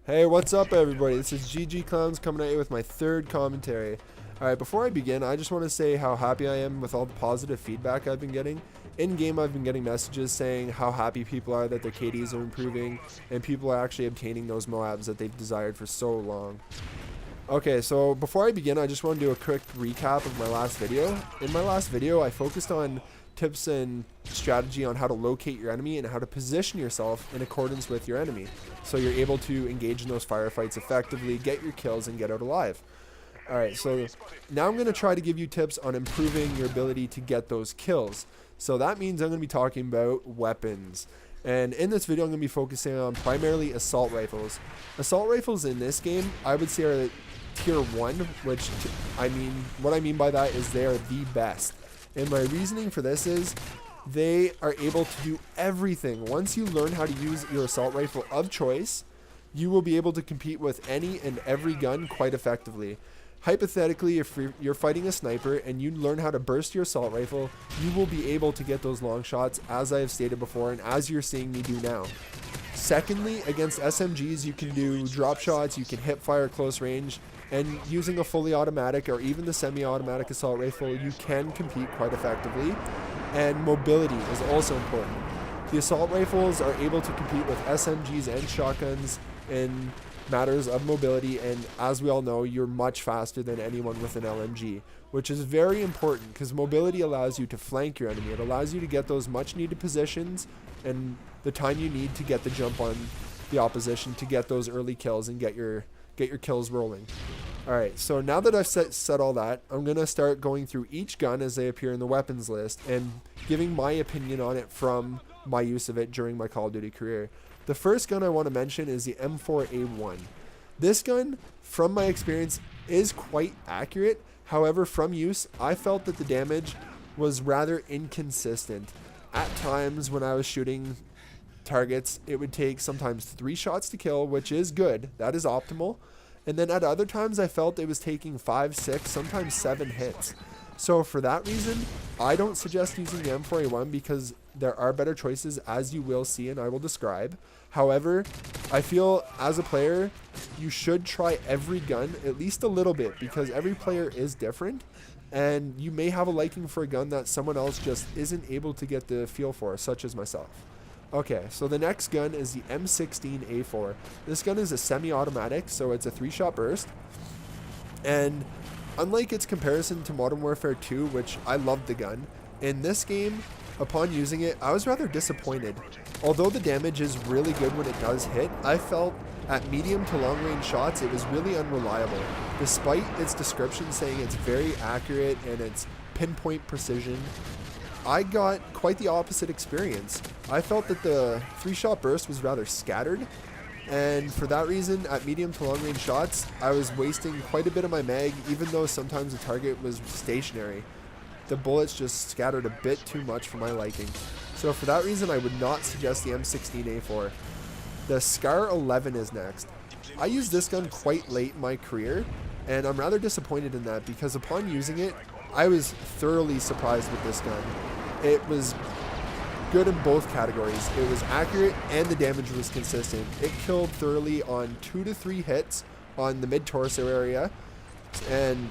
Hey, what's up everybody? This is ggKlownZ coming at you with my third commentary. Alright, before I begin, I just want to say how happy I am with all the positive feedback I've been getting. In-game, I've been getting messages saying how happy people are that their KDs are improving, and people are actually obtaining those MOABs that they've desired for so long. Okay, so before I begin, I just want to do a quick recap of my last video. In my last video, I focused on tips and strategy on how to locate your enemy and how to position yourself in accordance with your enemy, so you're able to engage in those firefights effectively, get your kills, and get out alive. Alright, so now I'm going to try to give you tips on improving your ability to get those kills. So that means I'm going to be talking about weapons. And in this video, I'm going to be focusing on primarily assault rifles. Assault rifles in this game, I would say, are tier 1, which what I mean by that is they are the best. And my reasoning for this is they are able to do everything. Once you learn how to use your assault rifle of choice, you will be able to compete with any and every gun quite effectively. Hypothetically, if you're fighting a sniper and you learn how to burst your assault rifle, you will be able to get those long shots, as I have stated before and as you're seeing me do now. Secondly, against SMGs, you can do drop shots, you can hip fire close range, and using a fully automatic or even the semi-automatic assault rifle, you can compete quite effectively. And mobility is also important. The assault rifles are able to compete with SMGs and shotguns in matters of mobility, and as we all know, you're much faster than anyone with an LMG, which is very important because mobility allows you to flank your enemy. It allows you to get those much needed positions and the time you need to get the jump on the opposition to get those early kills and get your kills rolling. Alright, so now that I've said all that, I'm going to start going through each gun as they appear in the weapons list and giving my opinion on it from my use of it during my Call of Duty career. The first gun I want to mention is the M4A1. This gun, from my experience, is quite accurate. However, from use, I felt that the damage was rather inconsistent. At times when I was shooting targets, it would take sometimes 3 shots to kill, which is good. That is optimal. And then at other times, I felt it was taking 5, 6, sometimes 7 hits. So for that reason, I don't suggest using the M4A1 because there are better choices, as you will see and I will describe. However, I feel as a player, you should try every gun at least a little bit because every player is different and you may have a liking for a gun that someone else just isn't able to get the feel for, such as myself. Okay, so the next gun is the M16A4. This gun is a semi-automatic, so it's a 3-shot burst. And unlike its comparison to Modern Warfare 2, which I loved the gun, in this game, upon using it, I was rather disappointed. Although the damage is really good when it does hit, I felt at medium to long range shots it was really unreliable. Despite its description saying it's very accurate and it's pinpoint precision, I got quite the opposite experience. I felt that the 3-shot burst was rather scattered, and for that reason, at medium to long range shots, I was wasting quite a bit of my mag, even though sometimes the target was stationary. The bullets just scattered a bit too much for my liking. So for that reason, I would not suggest the M16A4. The Scar 11 is next. I used this gun quite late in my career, and I'm rather disappointed in that because upon using it, I was thoroughly surprised with this gun. It was good in both categories. It was accurate and the damage was consistent. It killed thoroughly on 2 to 3 hits on the mid-torso area, and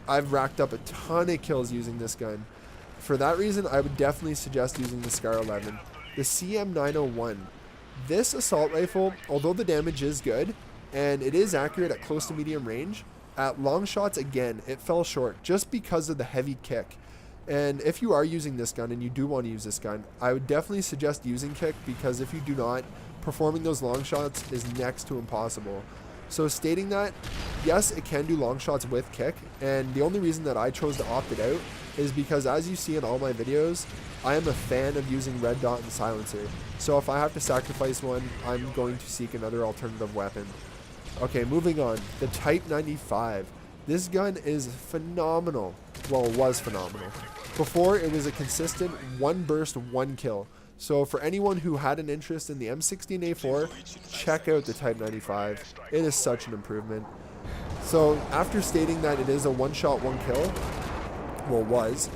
I've racked up a ton of kills using this gun. For that reason, I would definitely suggest using the Scar 11. The CM901. This assault rifle, although the damage is good, and it is accurate at close to medium range, at long shots, again, it fell short just because of the heavy kick. And if you are using this gun and you do want to use this gun, I would definitely suggest using kick because if you do not, performing those long shots is next to impossible. So stating that, yes, it can do long shots with kick, and the only reason that I chose to opt it out is because, as you see in all my videos, I am a fan of using red dot and silencer. So if I have to sacrifice one, I'm going to seek another alternative weapon. Okay, moving on. The Type 95. This gun is phenomenal. Well, it was phenomenal. Before, it was a consistent 1 burst, 1 kill. So for anyone who had an interest in the M16A4, check out the Type 95. It is such an improvement. So after stating that it is a 1-shot, 1 kill, well, was,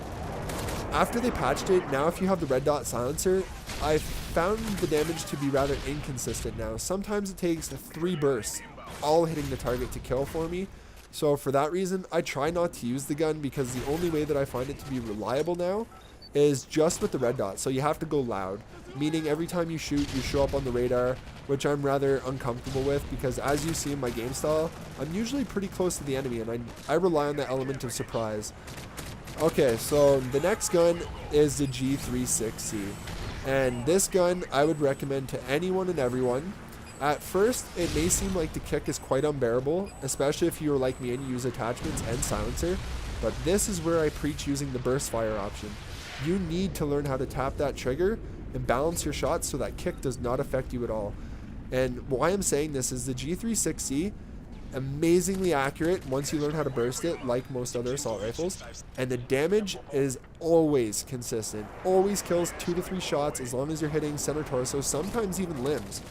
after they patched it, now if you have the red dot silencer, I found the damage to be rather inconsistent now. Sometimes it takes 3 bursts, all hitting the target to kill for me. So for that reason, I try not to use the gun, because the only way that I find it to be reliable now is just with the red dot. So you have to go loud, meaning every time you shoot, you show up on the radar, which I'm rather uncomfortable with, because as you see in my game style, I'm usually pretty close to the enemy, and I rely on the element of surprise. Okay, so the next gun is the G36C, and this gun I would recommend to anyone and everyone. At first, it may seem like the kick is quite unbearable, especially if you are like me and use attachments and silencer, but this is where I preach using the burst fire option. You need to learn how to tap that trigger and balance your shots so that kick does not affect you at all. And why I'm saying this is the G36C, amazingly accurate once you learn how to burst it, like most other assault rifles, and the damage is always consistent. Always kills 2 to 3 shots as long as you're hitting center torso, sometimes even limbs.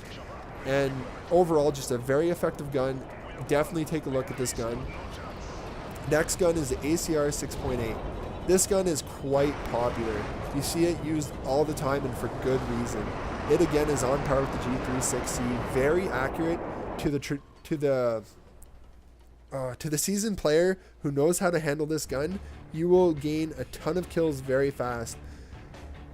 And overall, just a very effective gun. Definitely take a look at this gun. Next gun is the ACR 6.8. This gun is quite popular. You see it used all the time, and for good reason. It again is on par with the G36C, very accurate to the seasoned player who knows how to handle this gun. You will gain a ton of kills very fast.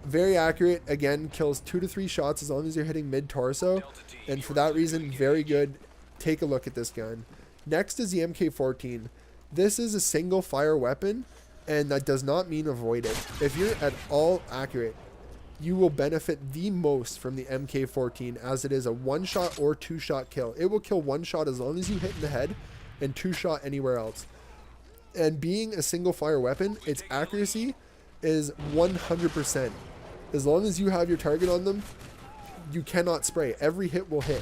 Very accurate, again, kills 2 to 3 shots as long as you're hitting mid-torso, and for that reason, very good. Take a look at this gun. Next is the MK14. This is a single fire weapon, and that does not mean avoid it. If you're at all accurate, you will benefit the most from the MK14, as it is a 1-shot or 2-shot kill. It will kill 1 shot as long as you hit in the head, and 2-shot anywhere else. And being a single fire weapon, its accuracy is 100%. As long as you have your target on them, you cannot spray. Every hit will hit.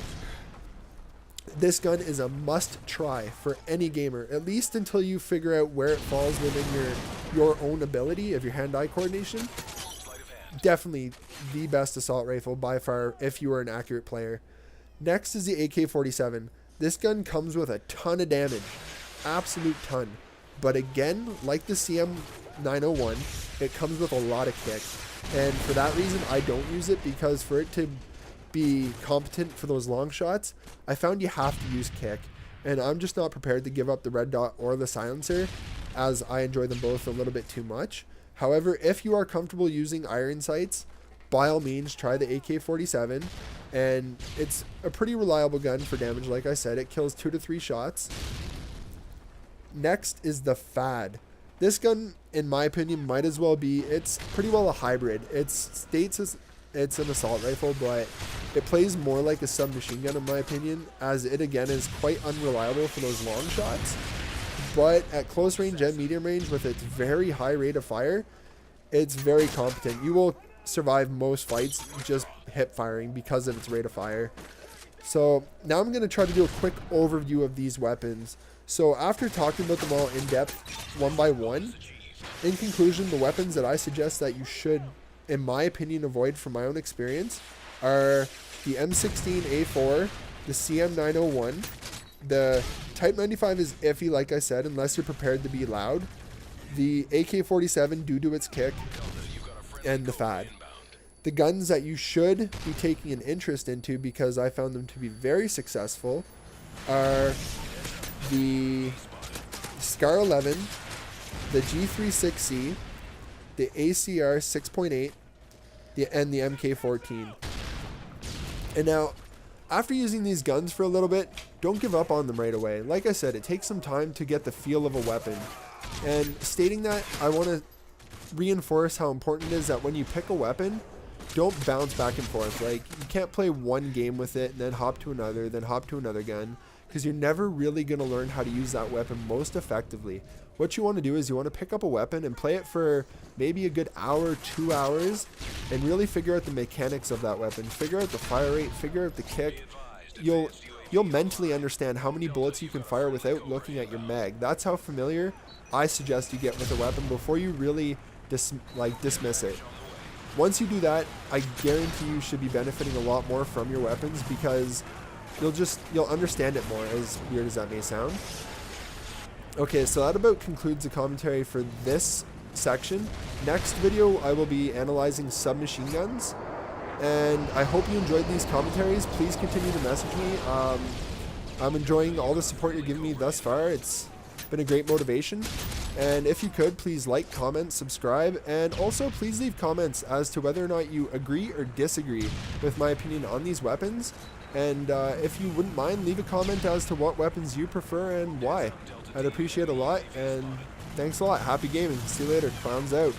This gun is a must try for any gamer, at least until you figure out where it falls within your own ability of your hand-eye coordination. Definitely the best assault rifle by far if you are an accurate player. Next is the AK-47. This gun comes with a ton of damage, absolute ton. But again, like the CM901, it comes with a lot of kick. And for that reason, I don't use it, because for it to be competent for those long shots, I found you have to use kick. And I'm just not prepared to give up the red dot or the silencer, as I enjoy them both a little bit too much. However, if you are comfortable using iron sights, by all means, try the AK-47. And it's a pretty reliable gun for damage. Like I said, it kills 2 to 3 shots. Next is the FAD. This gun, in my opinion, might as well be, it's pretty well a hybrid. It states it's an assault rifle, but it plays more like a submachine gun in my opinion, as it again is quite unreliable for those long shots. But at close range and medium range, with its very high rate of fire, it's very competent. You will survive most fights just hip firing because of its rate of fire. So now I'm going to try to do a quick overview of these weapons. So after talking about them all in depth, one by one, in conclusion, the weapons that I suggest that you should, in my opinion, avoid from my own experience are the M16A4, the CM901, the Type 95 is iffy, like I said, unless you're prepared to be loud, the AK-47 due to its kick, and the FAD. The guns that you should be taking an interest into, because I found them to be very successful, are the SCAR 11, the G36C, the ACR 6.8, and the MK14. And now, after using these guns for a little bit, don't give up on them right away. Like I said, it takes some time to get the feel of a weapon. And stating that, I want to reinforce how important it is that when you pick a weapon, don't bounce back and forth. Like, you can't play one game with it and then hop to another, then hop to another gun, because you're never really going to learn how to use that weapon most effectively. What you want to do is you want to pick up a weapon and play it for maybe a good hour, 2 hours, and really figure out the mechanics of that weapon. Figure out the fire rate, figure out the kick. You'll mentally understand how many bullets you can fire without looking at your mag. That's how familiar I suggest you get with a weapon before you really dismiss it. Once you do that, I guarantee you should be benefiting a lot more from your weapons, because you'll understand it more, as weird as that may sound. Okay, so that about concludes the commentary for this section. Next video, I will be analyzing submachine guns, and I hope you enjoyed these commentaries. Please continue to message me. I'm enjoying all the support you're giving me thus far. It's been a great motivation. And if you could, please like, comment, subscribe, and also please leave comments as to whether or not you agree or disagree with my opinion on these weapons. And if you wouldn't mind, leave a comment as to what weapons you prefer and why. I'd appreciate it a lot, and thanks a lot. Happy gaming. See you later. Clowns out.